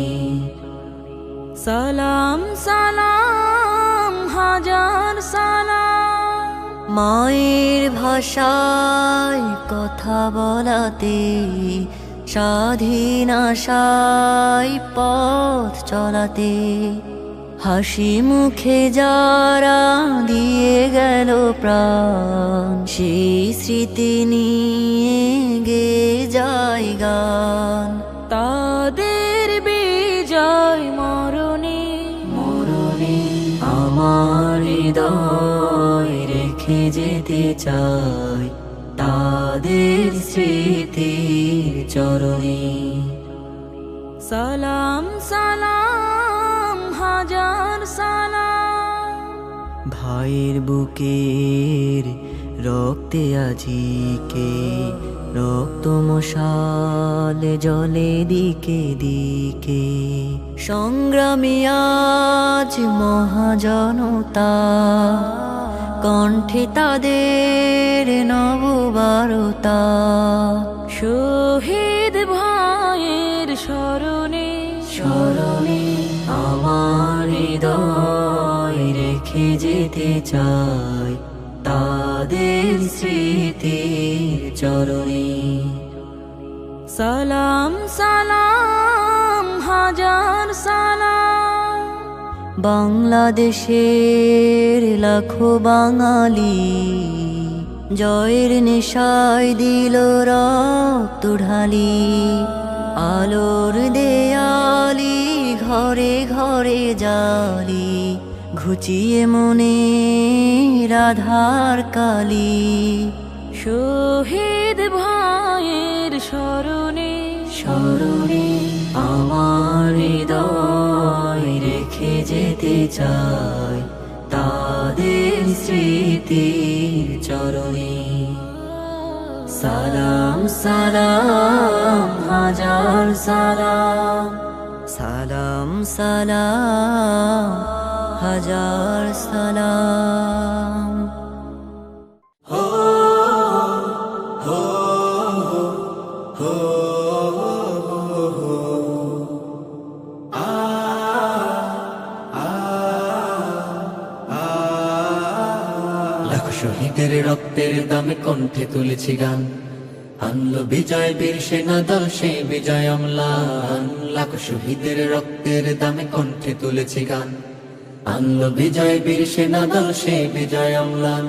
Speaker 5: সালাম সালাম হাজার সালাম, মায়ের ভাষায় কথা বলাতে, স্বাধীন আশায় পথ চলাতে, হাসি মুখে যারা দিয়ে গেল প্রাণ, সেই স্মৃতি নিয়ে গে যায় গান। তাদের বিজয় মরণে মরণে আমার হৃদয় রেখে যেতে চাই, তাদের স্মৃতির চরণে। সালাম সালাম হাজার সালাম, ভাইয়ের বুকের রক্তে আজিকে রক্ত মশালে জলে দিকে দিকে। সংগ্রামী আজ মহাজনতা, কণ্ঠে তাদের নববারতা। শহীদ ভাইয়ের স্মরণে স্মরণে আমার হৃদয় রেখে যেতে চাই, তাদের স্মৃতির চরণে। সালাম সালাম হাজার সালাম, বাংলাদেশের লাখো বাঙালি জয়ের নেশায় দিল রক্ত ঢালি। আলোর দেয়ালি ঘরে ঘরে জালি, ঘুচিয়ে মনে রাধার কালি। শহীদ ভাইয়ের স্মরণে স্মরণে আমার হৃদয় রেখে যেতে চাই, তাদের স্মৃতির চরণে। সালাম সালাম হাজার সালাম, সালাম সালাম হাজার সালাম।
Speaker 4: লাখো শহীদের রক্তের দামে কণ্ঠে তুলেছি গান, আনলো বিজয় বীর সেনা দল সেই বিজয় অম্লান। লাখো শহীদের রক্তের দামে কণ্ঠে তুলেছি গান, আনলো বিজয় বীর সেনা দল সেই বিজয় অম্লান।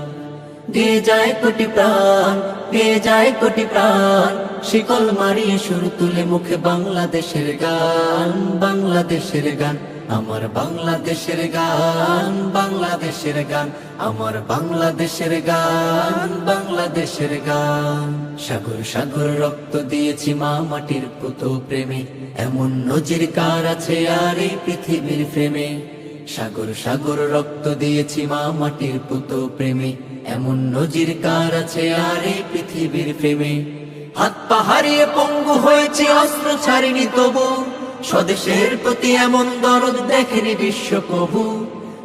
Speaker 4: গেয়ে যায় কোটি প্রাণ, গেয়ে যায় কোটি প্রাণ, শিকল মারিয়ে সুর তুলে মুখে বাংলাদেশের গান, বাংলাদেশের গান। আমার বাংলাদেশের গান, বাংলাদেশের গান, আমার বাংলাদেশের গান, বাংলাদেশের গান। সাগর সাগর রক্ত দিয়েছি মা মাটির পুত প্রেমে, এমন নজির কার আছে আর এই পৃথিবীর প্রেমে। সাগর সাগর রক্ত দিয়েছি মা মাটির পুত প্রেমে, এমন নজির কার আছে আর এই পৃথিবীর প্রেমে। হাত পা হারিয়ে পঙ্গু হয়েছে অস্ত্র ছাড়িনি তবু, স্বদেশের প্রতি এমন দরদ দেখেনি বিশ্ব প্রভু।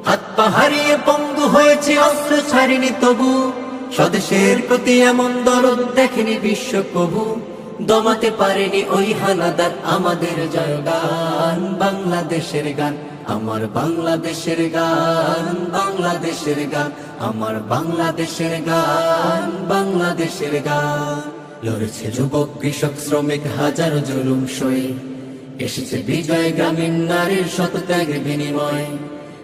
Speaker 4: হাত পা হারিয়ে পঙ্গু হয়েছে অস্ত্র ছাড়িনি তবু, স্বদেশের প্রতি এমন দরদ দেখেনি বিশ্ব প্রভু। দমাতে পারেনি ওই হানাদার আমাদের জয়গান, বাংলাদেশের গান, আমার বাংলাদেশের গান, বাংলাদেশের গান, আমার বাংলাদেশের গান, বাংলাদেশের গান। লড়েছে যুবক কৃষক শ্রমিক হাজারো জুলুম সয়ে, এসেছে বিজয় গ্রামীণ নারীর শতত্যাগের বিনিময়।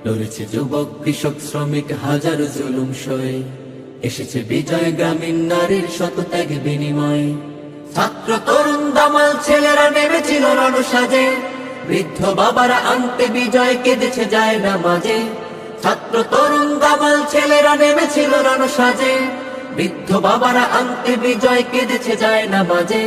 Speaker 4: লড়েছে যুবক কৃষক শ্রমিক হাজারো জুলুম সয়ে, এসেছে বিজয় গ্রামীণ নারীর শতত্যাগের বিনিময়। ছাত্র তরুণ দামাল ছেলেরা নেমেছিল রণসাজে, বৃদ্ধ বাবারা আনতে বিজয় কেঁদেছে যায় না মাঝে। ছাত্র তরুণ দামাল ছেলেরা নেমেছিল রণসাজে, বৃদ্ধ বাবারা আনতে বিজয় কেঁদেছে যায় না মাঝে।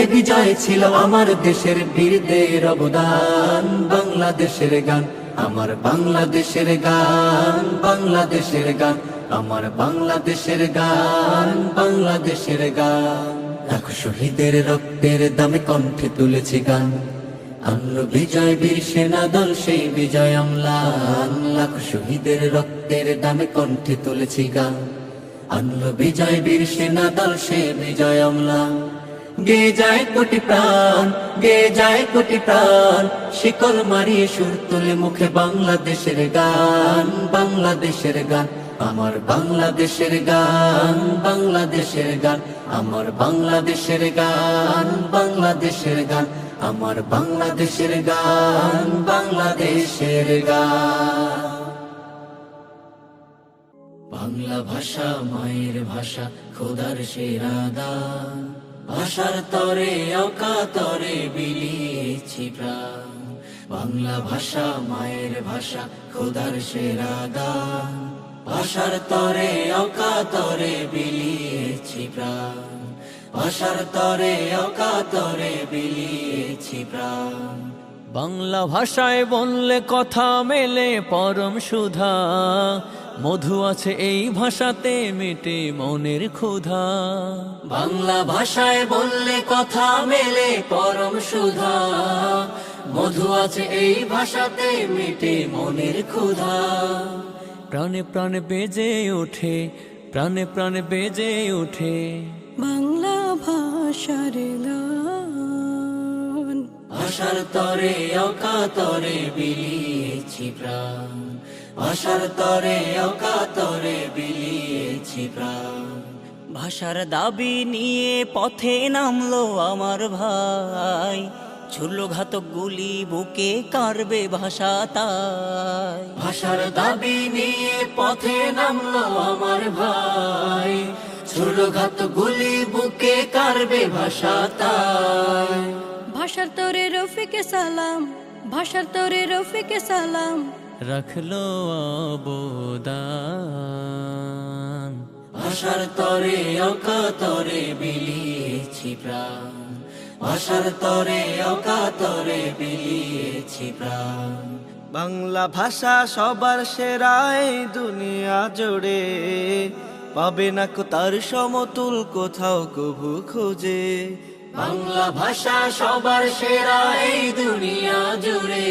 Speaker 4: এ বিজয় ছিল আমার দেশের বীরদের অবদান, বাংলাদেশের গান, আমার বাংলাদেশের গান, বাংলাদেশের গান, আমার বাংলাদেশের গান, বাংলাদেশের গান। লাখো শহীদের রক্তের দামে কণ্ঠে তুলেছি গান, আনলো বিজয় বীর সেনা দল সেই বিজয় অম্লান। লাখো শহীদের রক্তের দামে কণ্ঠে তুলেছি গান, আনলো বিজয় বীর সেনা দল সেই বিজয় অম্লান। গেয়ে যায় কোটি প্রাণ, গেয়ে যায় কোটি প্রাণ, শিকল মারিয়ে সুর তুলে মুখে বাংলাদেশের গান, বাংলাদেশের গান, আমার বাংলাদেশের গান, বাংলাদেশের গান, আমার বাংলাদেশের গান, বাংলাদেশের গান, আমার বাংলাদেশের গান, বাংলাদেশের গান। বাংলা ভাষা মায়ের ভাষা, খোদার সেরা দান, ভাষার তরে অকাতরে বিলিয়েছি প্রাণ। বাংলা ভাষা মায়ের ভাষা, খোদার সেরা দান, ভাষার তরে অকাতরে বিলিয়েছি প্রাণ। ভাষার তরে অকাতরে বিলিয়েছি প্রাণ।
Speaker 7: বাংলা ভাষায় বললে কথা মেলে পরম সুধা, মধু আছে এই ভাষাতে মেটে মনের ক্ষুধা।
Speaker 4: বাংলা ভাষায় বললে কথা মেলে পরম সুধা, মধু আছে এই ভাষাতে মেটে মনের ক্ষুধা।
Speaker 7: প্রাণে প্রাণে বেজে ওঠে, প্রাণে প্রাণে বেজে ওঠে
Speaker 5: বাংলা ভাষার গান।
Speaker 4: ভাষার তরে অকাতরে বিলিয়েছি প্রাণ। ভাষার তরে অকাতরে বিলিয়েছি প্রাণ।
Speaker 5: ভাষার দাবি নিয়ে পথে নামলো আমার ভাই, ছুড়লো ঘাতক গুলি বুকে কারবে ভাষা তাই।
Speaker 4: ভাষার দাবি নিয়ে পথে নামলো আমার ভাই, ছুড়লো ঘাতক গুলি বুকে কারবে ভাষা তাই।
Speaker 5: ভাষার তরে রফিকে সালাম, ভাষার তরে রফিকে সালাম,
Speaker 7: রাখলো অবদান।
Speaker 4: ভাষার তরে অকাতরে বিলিয়েছি প্রাণ। ভাষার তরে অকাতরে বিলিয়েছি প্রাণ।
Speaker 8: বাংলা ভাষা সবার সেরা এই দুনিয়া জুড়ে, পাবে না কো তার সমতুল কোথাও কভু খুঁজে।
Speaker 4: বাংলা ভাষা সবার সেরা এই দুনিয়া জুড়ে,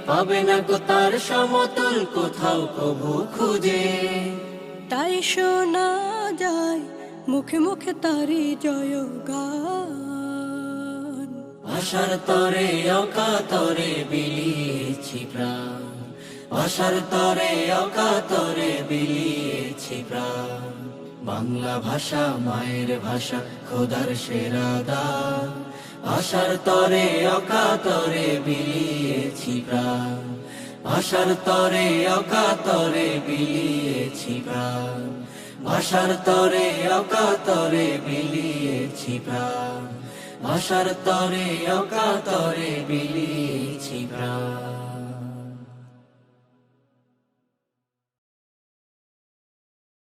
Speaker 4: পাবে না কো তার সমতুল কোথাও কভু খুঁজে।
Speaker 5: তাই শোনা যায় মুখে মুখে তারি জয়গান।
Speaker 4: ভাষার তরে অকাতরে বিলিয়েছি প্রাণ। ভাষার তরে অকাতরে বিলিয়েছি প্রাণ। বাংলা ভাষা মায়ের ভাষা, খোদার সেরা দান, ভাষার তরে অকাতরে বিলিয়েছি প্রাণ। ভাষার তরে অকাতরে বিলিয়েছি প্রাণ। ভাষার তরে অকাতরে বিলিয়েছি প্রাণ। ভাষার তরে অকাতরে বিলিয়েছি প্রাণ।